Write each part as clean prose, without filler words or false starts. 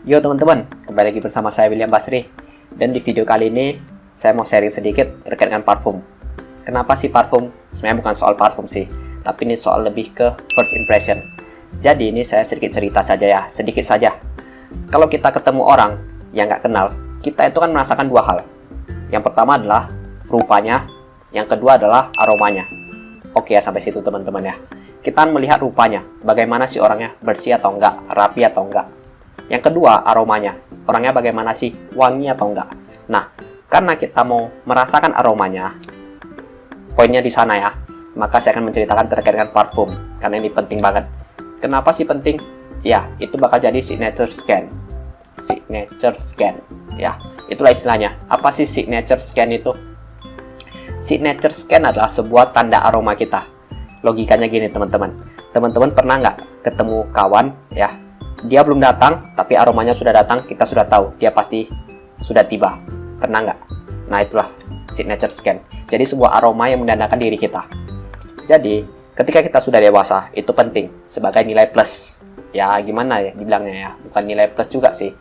Yo teman-teman, kembali lagi bersama saya William Basri. Dan di video kali ini, saya mau sharing sedikit terkait dengan parfum. Kenapa sih parfum? Sebenarnya bukan soal parfum sih, tapi ini soal lebih ke first impression. Jadi ini saya sedikit cerita saja ya, sedikit saja. Kalau kita ketemu orang yang nggak kenal, kita itu kan merasakan dua hal. Yang pertama adalah rupanya, yang kedua adalah aromanya. Oke ya, sampai situ teman-teman ya. Kita melihat rupanya, bagaimana sih orangnya, bersih atau enggak, rapi atau enggak. Yang kedua, aromanya. Orangnya bagaimana sih? Wangi atau enggak? Nah, karena kita mau merasakan aromanya, poinnya di sana ya. Maka saya akan menceritakan terkait dengan parfum. Karena ini penting banget. Kenapa sih penting? Ya, itu bakal jadi signature scan. Signature scan. Ya, itulah istilahnya. Apa sih signature scan itu? Signature scan adalah sebuah tanda aroma kita. Logikanya gini teman-teman. Teman-teman pernah nggak ketemu kawan ya? Dia belum datang, tapi aromanya sudah datang, kita sudah tahu, dia pasti sudah tiba. Pernah nggak? Nah itulah signature scan. Jadi sebuah aroma yang menandakan diri kita. Jadi, ketika kita sudah dewasa, itu penting, sebagai nilai plus. Ya gimana ya dibilangnya ya, bukan nilai plus juga sih.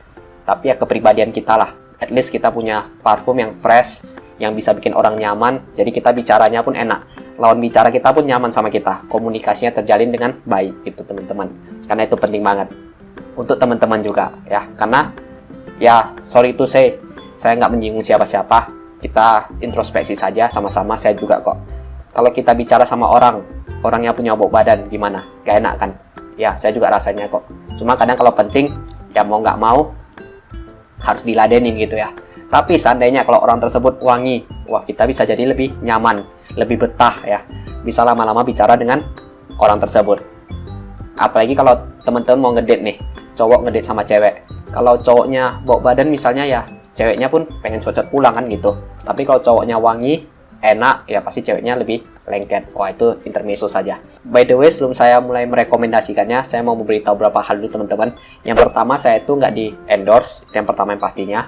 Tapi ya kepribadian kita lah. At least kita punya parfum yang fresh, yang bisa bikin orang nyaman, jadi kita bicaranya pun enak. Lawan bicara kita pun nyaman sama kita. Komunikasinya terjalin dengan baik, gitu teman-teman. Karena itu penting banget. Untuk teman-teman juga ya, karena ya sorry to say, saya nggak menyinggung siapa-siapa, kita introspeksi saja sama-sama. Saya juga kok, kalau kita bicara sama orangnya punya bau badan gimana, gak enak kan ya, saya juga rasanya kok. Cuma kadang kalau penting ya mau nggak mau harus diladenin gitu ya. Tapi seandainya kalau orang tersebut wangi, wah kita bisa jadi lebih nyaman, lebih betah ya, bisa lama-lama bicara dengan orang tersebut. Apalagi kalau teman-teman mau ngedate nih, cowok ngedate sama cewek. Kalau cowoknya bawa badan misalnya ya, ceweknya pun pengen cepet pulang kan gitu. Tapi kalau cowoknya wangi, enak, ya pasti ceweknya lebih lengket. Wah itu intermezzo saja. By the way, sebelum saya mulai merekomendasikannya, saya mau memberitahu beberapa hal dulu teman-teman. Yang pertama, saya itu nggak di endorse, itu yang pertama yang pastinya.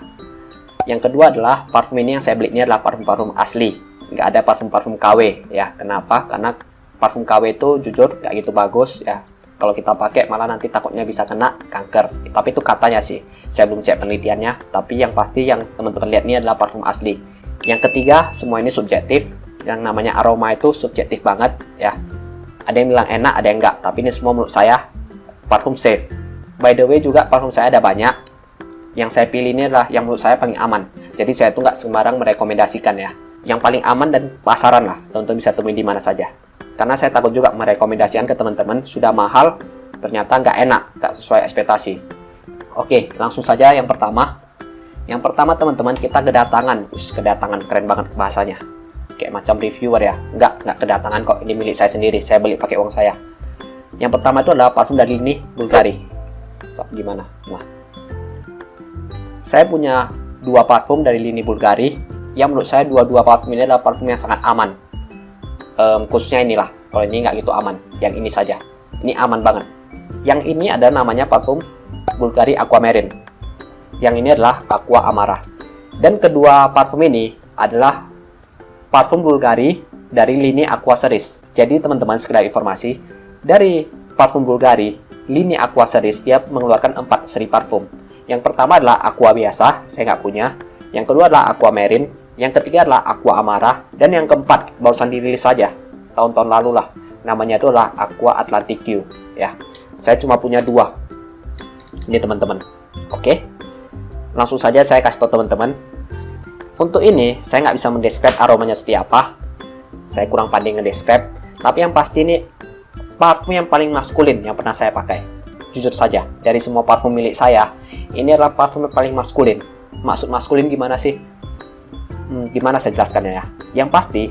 Yang kedua adalah parfum ini yang saya beli ini adalah parfum-parfum asli. Nggak ada parfum-parfum KW ya. Kenapa? Karena parfum KW itu jujur nggak gitu bagus ya. Kalau kita pakai malah nanti takutnya bisa kena kanker. Tapi itu katanya sih. Saya belum cek penelitiannya. Tapi yang pasti yang teman-teman lihat ini adalah parfum asli. Yang ketiga, semua ini subjektif. Yang namanya aroma itu subjektif banget ya. Ada yang bilang enak, ada yang enggak. Tapi ini semua menurut saya parfum safe. By the way juga parfum saya ada banyak. Yang saya pilih ini adalah yang menurut saya paling aman. Jadi saya tuh nggak sembarang merekomendasikan ya. Yang paling aman dan pasaran lah. Teman-teman bisa temuin di mana saja. Karena saya takut juga merekomendasikan ke teman-teman sudah mahal, ternyata nggak enak, nggak sesuai ekspektasi. Oke, langsung saja yang pertama. Yang pertama teman-teman, kita kedatangan. Kedatangan, keren banget bahasanya. Kayak macam reviewer ya. Nggak kedatangan kok, ini milik saya sendiri. Saya beli pakai uang saya. Yang pertama itu adalah parfum dari lini Bulgari. Gimana? Nah, saya punya dua parfum dari lini Bulgari. Yang menurut saya dua-dua parfum ini adalah parfum yang sangat aman. Khususnya inilah, kalau ini nggak gitu aman. Yang ini saja, ini aman banget. Yang ini ada namanya parfum Bulgari Aquamarine. Yang ini adalah Aqua Amara. Dan kedua parfum ini adalah parfum Bulgari dari lini Aqua Series. Jadi teman-teman sekedar informasi, dari parfum Bulgari lini Aqua Series dia mengeluarkan 4 seri parfum. Yang pertama adalah Aqua biasa, saya nggak punya. Yang kedua adalah Aquamarine. Yang ketiga adalah Aqua Amara. Dan yang keempat, barusan dirilis saja, tahun-tahun lalu lah. Namanya itu adalah Aqua Atlantic Q. Ya, saya cuma punya 2. Ini teman-teman. Oke. Langsung saja saya kasih tahu teman-teman. Untuk ini, saya nggak bisa mendescribe aromanya seperti apa. Saya kurang pandai ngedescribe. Tapi yang pasti ini, parfum yang paling maskulin yang pernah saya pakai. Jujur saja, dari semua parfum milik saya, ini adalah parfum yang paling maskulin. Maksud maskulin gimana sih? Gimana saya jelaskannya ya? Yang pasti,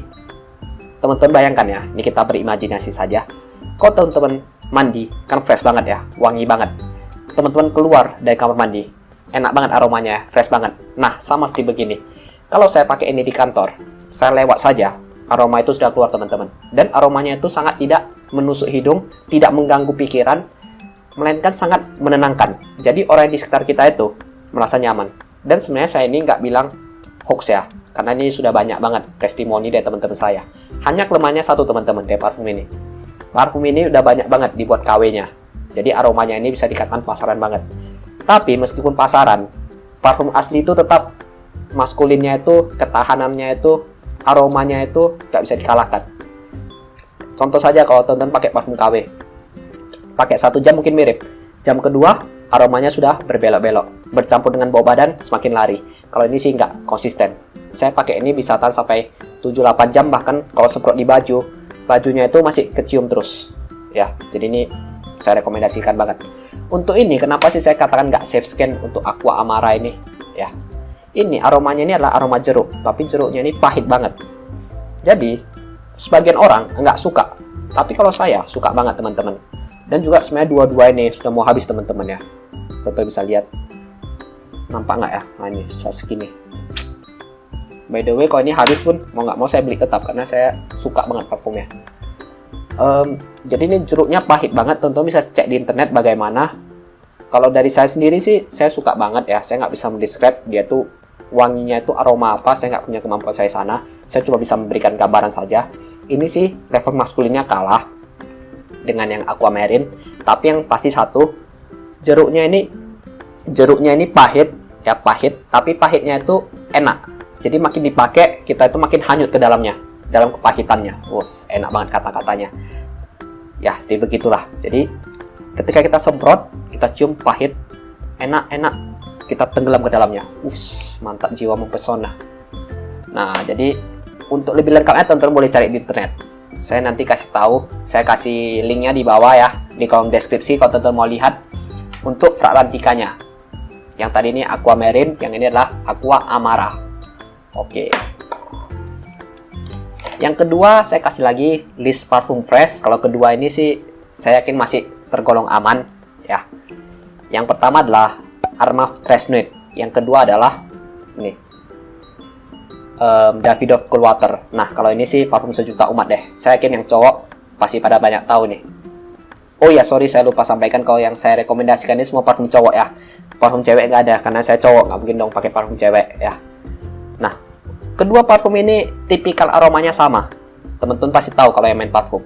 teman-teman bayangkan ya, ini kita berimajinasi saja. Kalau teman-teman mandi, kan fresh banget ya, wangi banget. Teman-teman keluar dari kamar mandi, enak banget aromanya, fresh banget. Nah, sama seperti begini. Kalau saya pakai ini di kantor, saya lewat saja, aroma itu sudah keluar teman-teman. Dan aromanya itu sangat tidak menusuk hidung, tidak mengganggu pikiran, melainkan sangat menenangkan. Jadi orang di sekitar kita itu merasa nyaman. Dan sebenarnya saya ini nggak bilang hoax ya, karena ini sudah banyak banget testimoni dari teman-teman saya. Hanya kelemahannya satu teman-teman dari parfum ini. Parfum ini udah banyak banget dibuat KW-nya. Jadi aromanya ini bisa dikatakan pasaran banget. Tapi meskipun pasaran, parfum asli itu tetap maskulinnya itu, ketahanannya itu, aromanya itu nggak bisa dikalahkan. Contoh saja kalau teman-teman pakai parfum KW, pakai 1 jam mungkin mirip, jam kedua aromanya sudah berbelok-belok, bercampur dengan bau badan, semakin lari. Kalau ini sih nggak konsisten. Saya pakai ini bisa tahan sampai 7-8 jam, bahkan kalau semprot di baju, bajunya itu masih kecium terus. Ya, jadi ini saya rekomendasikan banget. Untuk ini, kenapa sih saya katakan nggak safe scan untuk Aqua Amara ini? Ya, ini aromanya ini adalah aroma jeruk, tapi jeruknya ini pahit banget. Jadi, sebagian orang nggak suka, tapi kalau saya suka banget teman-teman. Dan juga sebenarnya dua-dua ini sudah mau habis teman-teman ya. Teman-teman bisa lihat, nampak nggak ya? Nah ini saya segini. By the way, kalau ini habis pun mau nggak mau saya beli tetap karena saya suka banget parfumnya. Jadi ini jeruknya pahit banget, teman-teman bisa cek di internet bagaimana. Kalau dari saya sendiri sih, saya suka banget ya. Saya nggak bisa mendescribe dia tuh wanginya itu aroma apa, saya nggak punya kemampuan saya sana. Saya cuma bisa memberikan gambaran saja. Ini sih level maskulinnya kalah dengan yang Aquamarine, tapi yang pasti satu, jeruknya ini pahit ya, pahit, tapi pahitnya itu enak. Jadi makin dipakai kita itu makin hanyut ke dalamnya, dalam kepahitannya. Enak banget kata-katanya. Ya, seperti begitulah. Jadi ketika kita semprot, kita cium pahit, enak, kita tenggelam ke dalamnya. Mantap jiwa mempesona. Nah, jadi untuk lebih lengkapnya teman-teman boleh cari di internet. Saya nanti kasih tahu, saya kasih linknya di bawah ya, di kolom deskripsi kalau teman-teman mau lihat untuk fragrantikanya. Yang tadi ini Aquamarine, yang ini adalah Aqua Amara. Oke. Yang kedua saya kasih lagi list parfum fresh. Kalau kedua ini sih saya yakin masih tergolong aman ya. Yang pertama adalah Armaf Fresh-Nude. Yang kedua adalah ini Davidoff Cool Water. Nah, kalau ini sih parfum sejuta umat deh. Saya yakin yang cowok pasti pada banyak tahu nih. Oh ya, sorry saya lupa sampaikan kalau yang saya rekomendasikan ini semua parfum cowok ya. Parfum cewek nggak ada, karena saya cowok, nggak mungkin dong pakai parfum cewek ya. Nah, kedua parfum ini tipikal aromanya sama. Teman-teman pasti tahu kalau yang main parfum.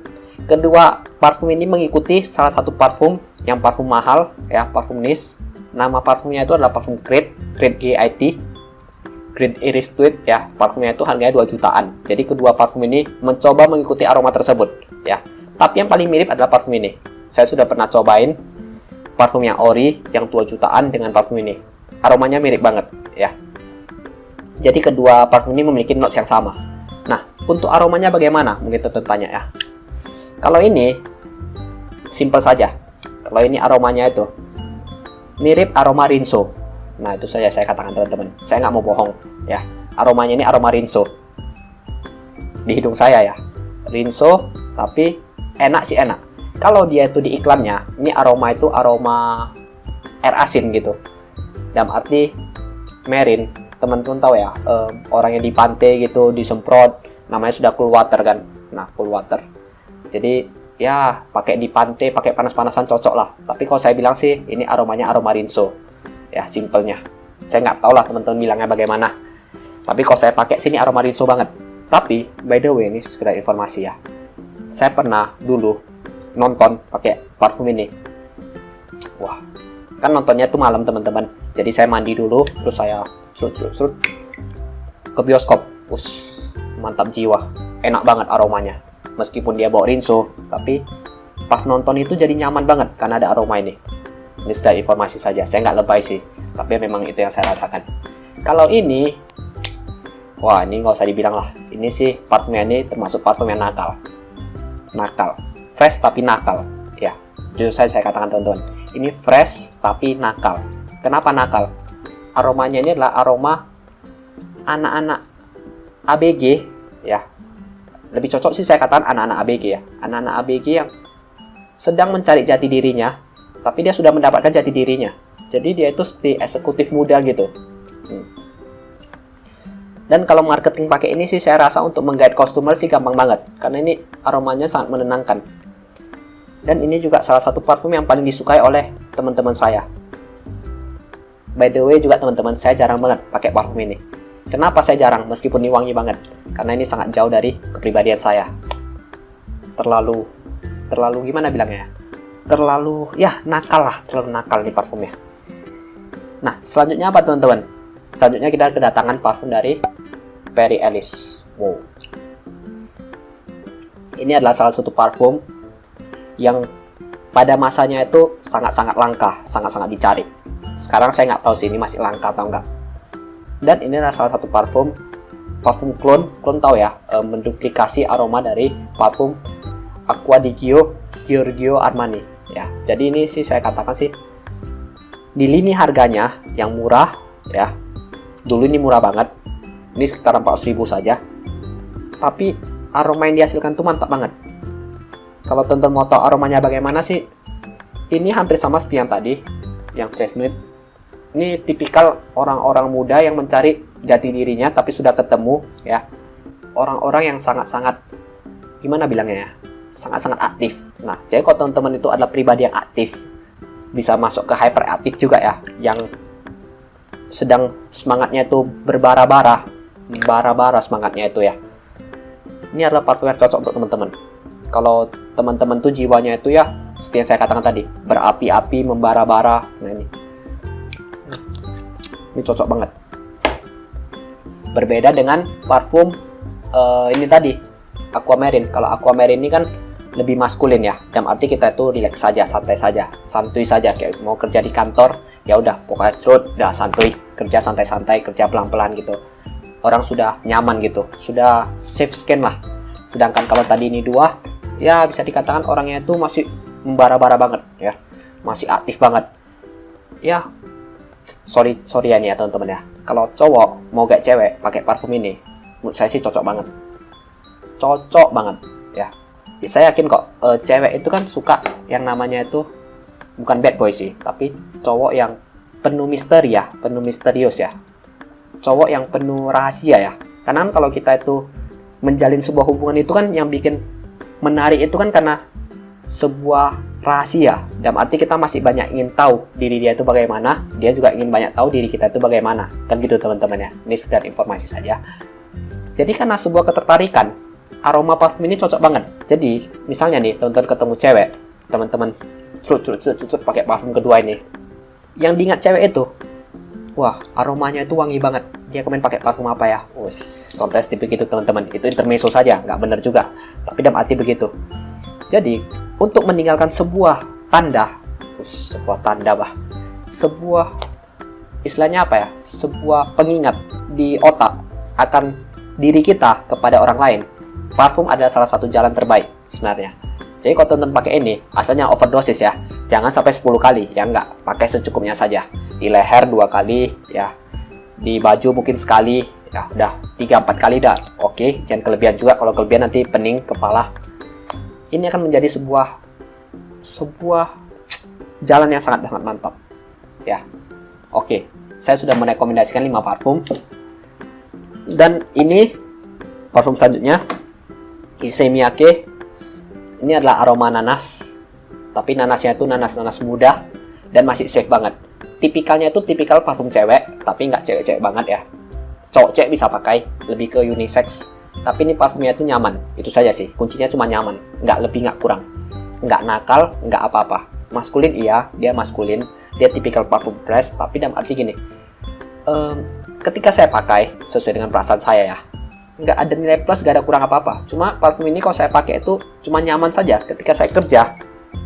Kedua parfum ini mengikuti salah satu parfum yang parfum mahal ya, parfum niche. Nama parfumnya itu adalah parfum Creed GIT, Creed Iris Tweed ya. Parfumnya itu harganya 2 jutaan. Jadi kedua parfum ini mencoba mengikuti aroma tersebut ya. Tapi yang paling mirip adalah parfum ini. Saya sudah pernah cobain parfum yang ori yang 2 jutaan dengan parfum ini. Aromanya mirip banget ya. Jadi kedua parfum ini memiliki notes yang sama. Nah, untuk aromanya bagaimana? Mungkin teman-teman tanya ya. Kalau ini simple saja. Kalau ini aromanya itu mirip aroma Rinso. Nah, itu saja saya katakan teman-teman. Saya nggak mau bohong ya. Aromanya ini aroma Rinso. Di hidung saya ya. Rinso, tapi enak sih enak. Kalau dia itu di iklannya, ini aroma itu aroma air asin gitu. Dalam arti marine, teman-teman tahu ya, orang yang di pantai gitu disemprot, namanya sudah cool water kan. Nah, cool water. Jadi ya pakai di pantai, pakai panas-panasan cocok lah. Tapi kalau saya bilang sih, ini aromanya aroma Rinso. Ya, simpelnya. Saya nggak tahu lah teman-teman bilangnya bagaimana. Tapi kalau saya pakai sini aroma Rinso banget. Tapi by the way, ini sekedar informasi ya. Saya pernah dulu nonton pakai parfum ini. Wah, kan nontonnya tuh malam teman-teman. Jadi saya mandi dulu, terus saya serut ke bioskop. Mantap jiwa, enak banget aromanya. Meskipun dia bawa Rinso, tapi pas nonton itu jadi nyaman banget karena ada aroma ini. Ini sudah informasi saja, saya nggak lebay sih, tapi memang itu yang saya rasakan. Kalau ini, wah ini nggak usah dibilang lah. Ini sih parfumnya ini termasuk parfum yang nakal. Fresh tapi nakal ya, jujur saya katakan teman-teman, ini fresh tapi nakal. Kenapa nakal? Aromanya ini adalah aroma anak-anak ABG ya. Lebih cocok sih saya katakan anak-anak ABG ya, anak-anak ABG yang sedang mencari jati dirinya, tapi dia sudah mendapatkan jati dirinya. Jadi dia itu seperti eksekutif muda gitu. Dan kalau marketing pakai ini sih saya rasa untuk menggait customer sih gampang banget, karena ini aromanya sangat menenangkan. Dan ini juga salah satu parfum yang paling disukai oleh teman-teman saya. By the way juga teman-teman, saya jarang banget pakai parfum ini. Kenapa saya jarang meskipun ini wangi banget? Karena ini sangat jauh dari kepribadian saya. Terlalu gimana bilangnya? Terlalu ya nakal lah, terlalu nakal nih parfumnya. Nah, selanjutnya apa teman-teman? Selanjutnya kita kedatangan parfum dari Perry Ellis. Wow. Ini adalah salah satu parfum yang pada masanya itu sangat-sangat langka, sangat-sangat dicari. Sekarang saya nggak tahu sih ini masih langka atau enggak. Dan ini adalah salah satu parfum clone tahu ya, menduplikasi aroma dari parfum Acqua di Giorgio Armani. Ya, jadi ini sih saya katakan sih di lini harganya yang murah ya. Dulu ini murah banget, ini sekitar 400.000 saja, tapi aroma yang dihasilkan tuh mantap banget. Kalau teman-teman mau tahu aromanya bagaimana sih, ini hampir sama seperti yang tadi, yang Fresh Nude. Ini tipikal orang-orang muda yang mencari jati dirinya tapi sudah ketemu ya, orang-orang yang sangat-sangat, gimana bilangnya ya, sangat-sangat aktif. Nah, jadi kalau teman-teman itu adalah pribadi yang aktif, bisa masuk ke hyperaktif juga ya, yang sedang semangatnya itu bara-bara semangatnya itu ya. Ini adalah parfum yang cocok untuk teman-teman. Kalau teman-teman tuh jiwanya itu ya, seperti yang saya katakan tadi, berapi-api, membara-bara. Nah ini cocok banget. Berbeda dengan parfum ini tadi, Aquamarine. Kalau Aquamarine ini kan lebih maskulin ya, dalam arti kita itu relax saja, santai saja, santuy saja. Kayak mau kerja di kantor, ya udah pokoknya udah santuy, kerja santai-santai, kerja pelan-pelan gitu. Orang sudah nyaman gitu, sudah safe skin lah. Sedangkan kalau tadi ini dua, ya bisa dikatakan orangnya itu masih membara-bara banget ya, masih aktif banget. Ya, sorry ya nih ya teman-teman ya. Kalau cowok mau gak cewek pakai parfum ini, menurut saya sih cocok banget ya. Saya yakin kok cewek itu kan suka yang namanya itu bukan bad boy sih, tapi cowok yang penuh misteri ya, penuh misterius ya, cowok yang penuh rahasia ya. Karena kalau kita itu menjalin sebuah hubungan itu kan yang bikin menarik itu kan karena sebuah rahasia. Dalam arti kita masih banyak ingin tahu diri dia itu bagaimana, dia juga ingin banyak tahu diri kita itu bagaimana, kan gitu teman-teman ya. Ini sekedar informasi saja. Jadi karena sebuah ketertarikan, aroma parfum ini cocok banget. Jadi misalnya nih teman-teman ketemu cewek, teman-teman curut pakai parfum kedua ini, yang diingat cewek itu, wah aromanya itu wangi banget, dia komen pakai parfum apa ya. Contohnya seperti begitu teman-teman. Itu intermezzo saja, nggak benar juga, tapi dalam arti begitu. Jadi untuk meninggalkan sebuah tanda sebuah istilahnya apa ya, sebuah pengingat di otak akan diri kita kepada orang lain, parfum adalah salah satu jalan terbaik sebenarnya. Jadi kalau teman-teman pakai ini, asalnya overdosis ya, jangan sampai 10 kali, ya enggak, pakai secukupnya saja. Di leher 2 kali ya, di baju mungkin sekali, ya udah 3-4 kali dah. Oke, jangan kelebihan juga, kalau kelebihan nanti pening kepala. Ini akan menjadi sebuah jalan yang sangat mantap ya. Oke, saya sudah merekomendasikan 5 parfum. Dan ini parfum selanjutnya, Issey Miyake. Ini adalah aroma nanas, tapi nanasnya itu nanas muda dan masih safe banget. Tipikalnya itu tipikal parfum cewek, tapi nggak cewek-cewek banget ya. Cowok-cewek bisa pakai, lebih ke unisex. Tapi ini parfumnya itu nyaman, itu saja sih. Kuncinya cuma nyaman, nggak lebih nggak kurang. Nggak nakal, nggak apa-apa. Maskulin iya, dia maskulin. Dia tipikal parfum fresh, tapi dalam arti gini. Ketika saya pakai, sesuai dengan perasaan saya ya, nggak ada nilai plus, nggak ada kurang apa-apa. Cuma parfum ini kalau saya pakai itu cuma nyaman saja. Ketika saya kerja,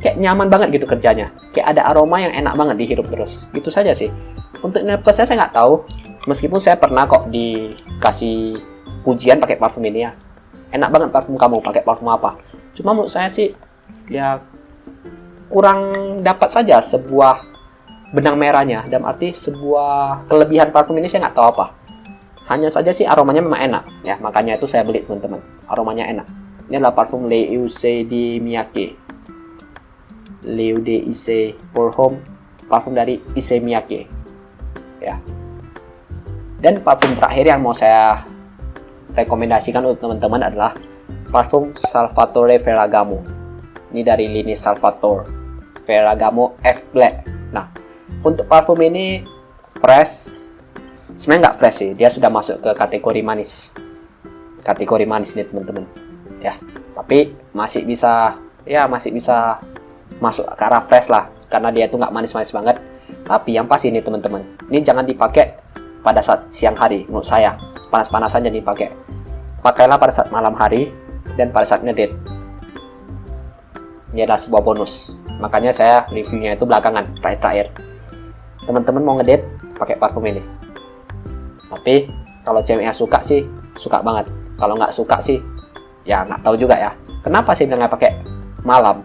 kayak nyaman banget gitu kerjanya. Kayak ada aroma yang enak banget dihirup terus. Gitu saja sih. Untuk nilai plusnya saya nggak tahu. Meskipun saya pernah kok dikasih pujian pakai parfum ini ya. Enak banget parfum kamu, pakai parfum apa. Cuma menurut saya sih, ya kurang dapat saja sebuah benang merahnya. Dalam arti sebuah kelebihan parfum ini saya nggak tahu apa. Hanya saja sih aromanya memang enak ya, makanya itu saya beli teman-teman. Aromanya enak. Ini adalah parfum Les Eaux de Miyake. Les Eaux de Issey pour Homme, parfum dari Issey Miyake. Ya. Dan parfum terakhir yang mau saya rekomendasikan untuk teman-teman adalah parfum Salvatore Ferragamo. Ini dari lini Salvatore Ferragamo F Black. Nah, untuk parfum ini fresh. Sebenarnya nggak fresh sih, dia sudah masuk ke kategori manis. Kategori manis nih teman-teman. Ya, tapi masih bisa masuk ke arah fresh lah, karena dia itu nggak manis-manis banget. Tapi yang pasti ini teman-teman, ini jangan dipakai pada saat siang hari menurut saya. Panas-panasan jadi dipakai. Pakailah pada saat malam hari dan pada saat ngedate. Ini adalah sebuah bonus. Makanya saya reviewnya itu belakangan, terakhir. Teman-teman mau ngedate pakai parfum ini. Tapi kalau ceweknya suka sih, suka banget. Kalau nggak suka sih, ya nggak tahu juga ya. Kenapa sih bilang nggak pakai malam?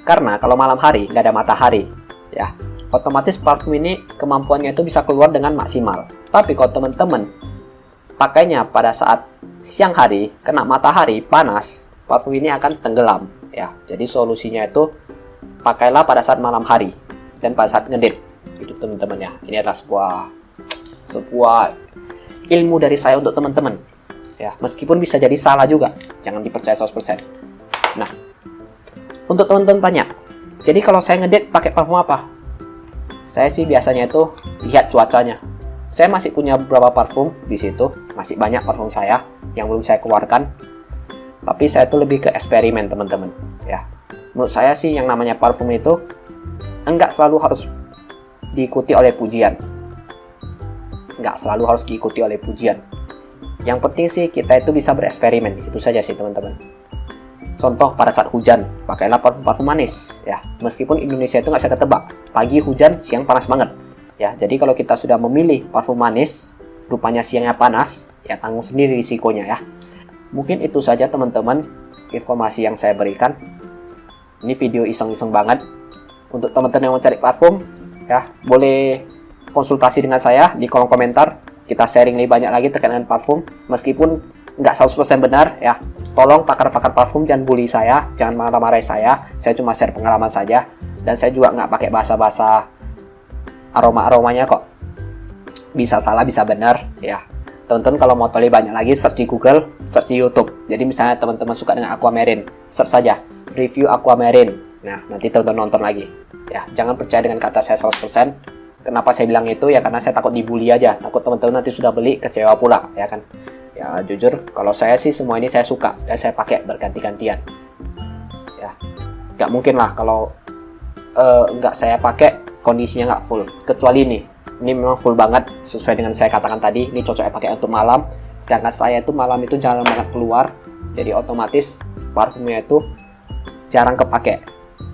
Karena kalau malam hari nggak ada matahari, ya otomatis parfum ini kemampuannya itu bisa keluar dengan maksimal. Tapi kalau teman-teman pakainya pada saat siang hari, kena matahari panas, parfum ini akan tenggelam. Ya, jadi solusinya itu pakailah pada saat malam hari dan pada saat ngedate. Itu teman-teman ya. Ini adalah sebuah ilmu dari saya untuk teman-teman. Ya, meskipun bisa jadi salah juga, jangan dipercaya 100%. Nah, untuk teman-teman tanya, jadi kalau saya ngedate pakai parfum apa? Saya sih biasanya itu lihat cuacanya. Saya masih punya beberapa parfum di situ, masih banyak parfum saya yang belum saya keluarkan. Tapi saya itu lebih ke eksperimen teman-teman. Ya, menurut saya sih yang namanya parfum itu enggak selalu harus diikuti oleh pujian. Enggak selalu harus diikuti oleh pujian. Yang penting sih kita itu bisa bereksperimen, itu saja sih teman-teman. Contoh pada saat hujan, pakailah parfum manis. Ya, meskipun Indonesia itu nggak bisa ketebak, pagi hujan, siang panas banget. Ya, jadi kalau kita sudah memilih parfum manis, rupanya siangnya panas, ya tanggung sendiri risikonya ya. Mungkin itu saja teman-teman informasi yang saya berikan. Ini video iseng-iseng banget. Untuk teman-teman yang mau cari parfum, ya boleh konsultasi dengan saya di kolom komentar. Kita sharing lebih banyak lagi terkait dengan parfum. Meskipun nggak 100% benar ya. Tolong pakar-pakar parfum jangan bully saya, jangan marah-marahi saya. Saya cuma share pengalaman saja. Dan saya juga nggak pakai bahasa-bahasa aroma-aromanya kok. Bisa salah, bisa benar ya. Teman-teman kalau mau tahu lebih banyak lagi, search di Google, search di YouTube. Jadi misalnya teman-teman suka dengan Aquamarine, search saja review Aquamarine. Nah, nanti teman-teman nonton lagi. Ya, jangan percaya dengan kata saya 100%. Kenapa saya bilang itu? Ya karena saya takut dibully aja. Takut teman-teman nanti sudah beli kecewa pula, ya kan? Ya jujur, kalau saya sih semua ini saya suka dan saya pakai berganti-gantian. Ya, nggak mungkin lah kalau nggak saya pakai kondisinya nggak full. Kecuali ini memang full banget sesuai dengan saya katakan tadi. Ini cocoknya pakai untuk malam. Sedangkan saya itu malam itu jarang banget keluar, jadi otomatis parfumnya itu jarang kepake.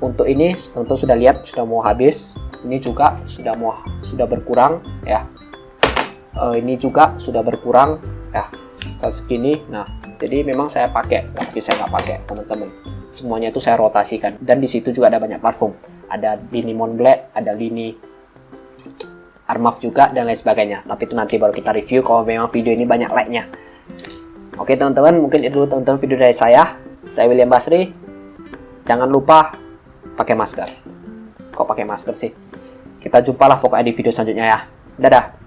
Untuk ini tentu sudah lihat sudah mau habis. Ini juga sudah berkurang ya. Ini juga sudah berkurang ya segini. Nah, jadi memang saya pakai, tapi saya nggak pakai teman-teman. Semuanya itu saya rotasikan. Dan di situ juga ada banyak parfum. Ada lini Montblanc, ada lini Armaf juga dan lain sebagainya. Tapi itu nanti baru kita review kalau memang video ini banyak like-nya. Oke teman-teman, mungkin itu dulu teman-teman video dari saya. Saya William Basri. Jangan lupa pakai masker. Kok pakai masker sih? Kita jumpalah pokoknya di video selanjutnya ya. Dadah.